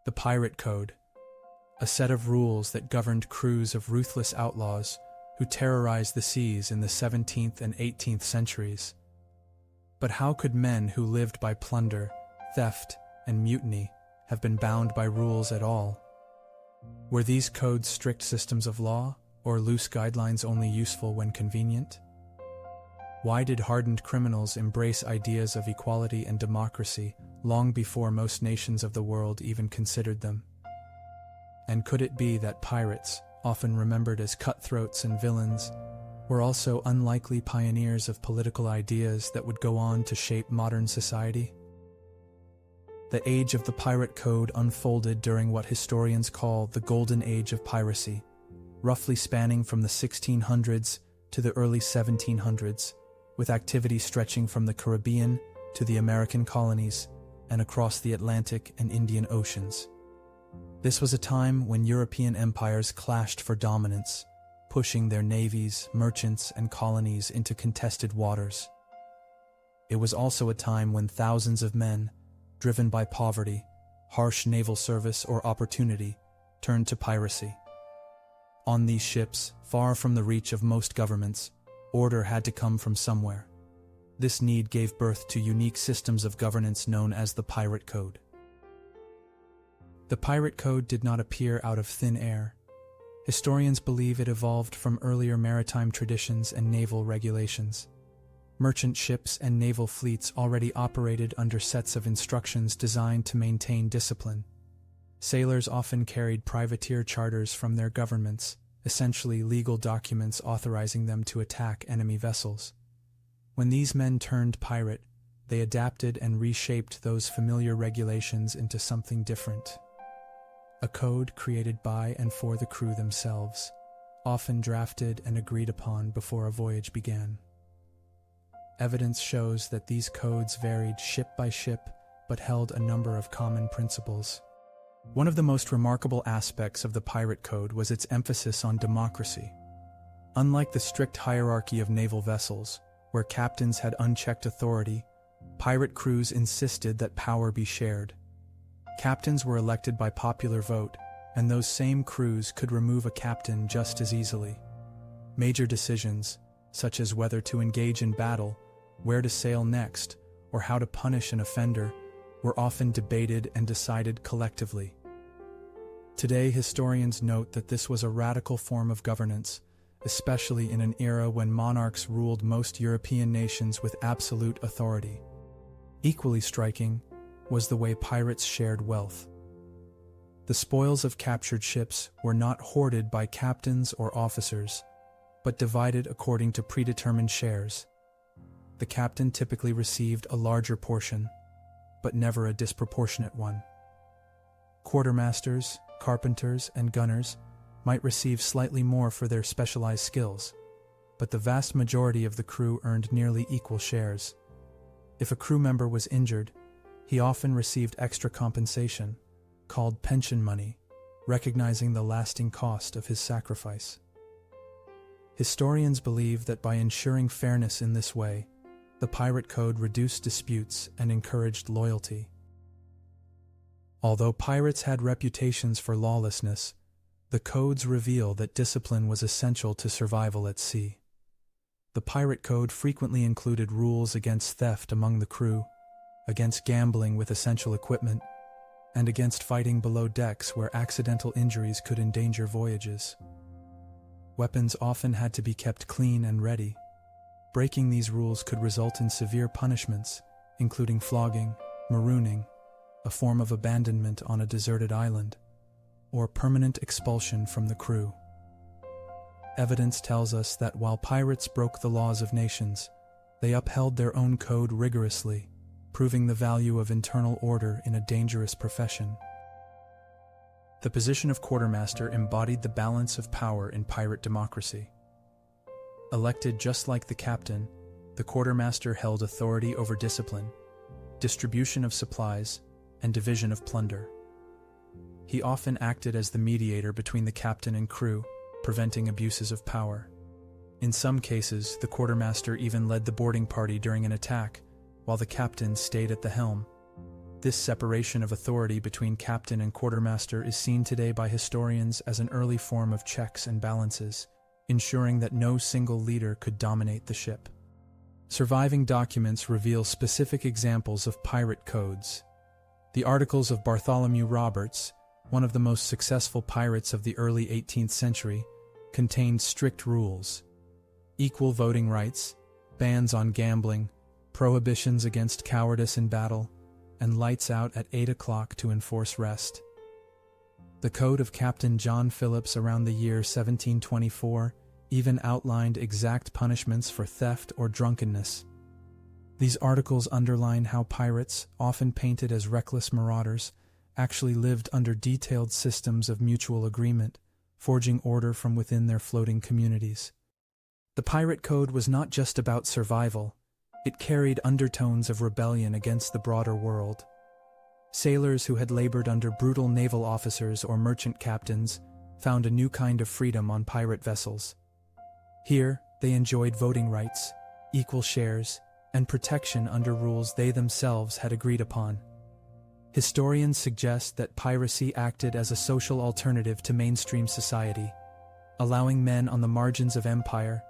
The Pirate Code, a set of rules that governed crews of ruthless outlaws who terrorized the seas in the 17th and 18th centuries. But how could men who lived by plunder, theft, and mutiny have been bound by rules at all? Were these codes strict systems of law, or loose guidelines only useful when convenient? Why did hardened criminals embrace ideas of equality and democracy long before most nations of the world even considered them? And could it be that pirates, often remembered as cutthroats and villains, were also unlikely pioneers of political ideas that would go on to shape modern society? The age of the Pirate Code unfolded during what historians call the Golden Age of piracy, roughly spanning from the 1600s to the early 1700s, with activity stretching from the Caribbean to the American colonies and across the Atlantic and Indian Oceans. This was a time when European empires clashed for dominance, pushing their navies, merchants, and colonies into contested waters. It was also a time when thousands of men, driven by poverty, harsh naval service, or opportunity, turned to piracy. On these ships, far from the reach of most governments, order had to come from somewhere. This need gave birth to unique systems of governance known as the Pirate Code. The Pirate Code did not appear out of thin air. Historians believe it evolved from earlier maritime traditions and naval regulations. Merchant ships and naval fleets already operated under sets of instructions designed to maintain discipline. Sailors often carried privateer charters from their governments, essentially legal documents authorizing them to attack enemy vessels. When these men turned pirate, they adapted and reshaped those familiar regulations into something different. A code created by and for the crew themselves, often drafted and agreed upon before a voyage began. Evidence shows that these codes varied ship by ship, but held a number of common principles. One of the most remarkable aspects of the Pirate Code was its emphasis on democracy. Unlike the strict hierarchy of naval vessels, where captains had unchecked authority, pirate crews insisted that power be shared. Captains were elected by popular vote, and those same crews could remove a captain just as easily. Major decisions, such as whether to engage in battle, where to sail next, or how to punish an offender, were often debated and decided collectively. Today, historians note that this was a radical form of governance, especially in an era when monarchs ruled most European nations with absolute authority. Equally striking was the way pirates shared wealth. The spoils of captured ships were not hoarded by captains or officers, but divided according to predetermined shares. The captain typically received a larger portion, but never a disproportionate one. Quartermasters, carpenters, and gunners might receive slightly more for their specialized skills, but the vast majority of the crew earned nearly equal shares. If a crew member was injured, he often received extra compensation, called pension money, recognizing the lasting cost of his sacrifice. Historians believe that by ensuring fairness in this way, the Pirate Code reduced disputes and encouraged loyalty. Although pirates had reputations for lawlessness, the codes reveal that discipline was essential to survival at sea. The Pirate Code frequently included rules against theft among the crew, against gambling with essential equipment, and against fighting below decks where accidental injuries could endanger voyages. Weapons often had to be kept clean and ready. Breaking these rules could result in severe punishments, including flogging, marooning, a form of abandonment on a deserted island, or permanent expulsion from the crew. Evidence tells us that while pirates broke the laws of nations, they upheld their own code rigorously, proving the value of internal order in a dangerous profession. The position of quartermaster embodied the balance of power in pirate democracy. Elected just like the captain, the quartermaster held authority over discipline, distribution of supplies, and division of plunder. He often acted as the mediator between the captain and crew, preventing abuses of power. In some cases, the quartermaster even led the boarding party during an attack, while the captain stayed at the helm. This separation of authority between captain and quartermaster is seen today by historians as an early form of checks and balances, ensuring that no single leader could dominate the ship. Surviving documents reveal specific examples of pirate codes. The Articles of Bartholomew Roberts, one of the most successful pirates of the early 18th century, contained strict rules: equal voting rights, bans on gambling, prohibitions against cowardice in battle, and lights out at 8 o'clock to enforce rest. The code of Captain John Phillips around the year 1724 even outlined exact punishments for theft or drunkenness. These articles underline how pirates, often painted as reckless marauders, actually lived under detailed systems of mutual agreement, forging order from within their floating communities. The pirate code was not just about survival, it carried undertones of rebellion against the broader world. Sailors who had labored under brutal naval officers or merchant captains found a new kind of freedom on pirate vessels. Here, they enjoyed voting rights, equal shares, and protection under rules they themselves had agreed upon. Historians suggest that piracy acted as a social alternative to mainstream society, allowing men on the margins of empire,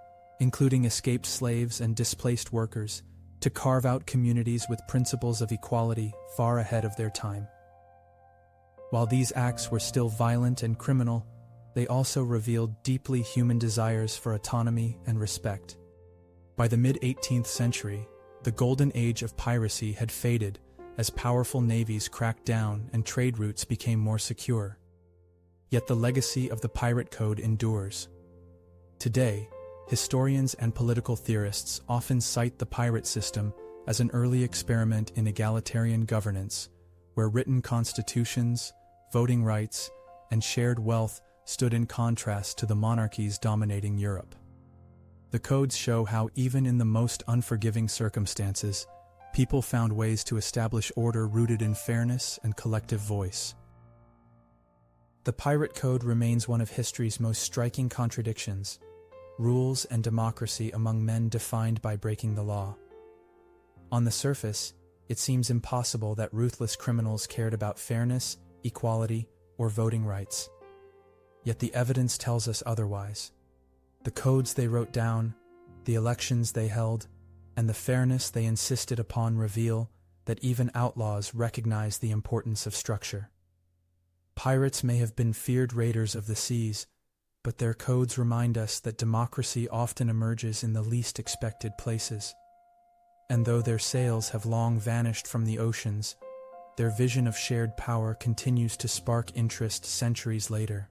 including escaped slaves and displaced workers, to carve out communities with principles of equality far ahead of their time. While these acts were still violent and criminal, they also revealed deeply human desires for autonomy and respect. By the mid-18th century, the golden age of piracy had faded as powerful navies cracked down and trade routes became more secure. Yet the legacy of the pirate code endures. Today, historians and political theorists often cite the pirate system as an early experiment in egalitarian governance, where written constitutions, voting rights, and shared wealth stood in contrast to the monarchies dominating Europe. The codes show how even in the most unforgiving circumstances, people found ways to establish order rooted in fairness and collective voice. The pirate code remains one of history's most striking contradictions: rules and democracy among men defined by breaking the law. On the surface, it seems impossible that ruthless criminals cared about fairness, equality, or voting rights. Yet the evidence tells us otherwise. The codes they wrote down, the elections they held, and the fairness they insisted upon reveal that even outlaws recognize the importance of structure. Pirates may have been feared raiders of the seas, but their codes remind us that democracy often emerges in the least expected places. And though their sails have long vanished from the oceans, their vision of shared power continues to spark interest centuries later.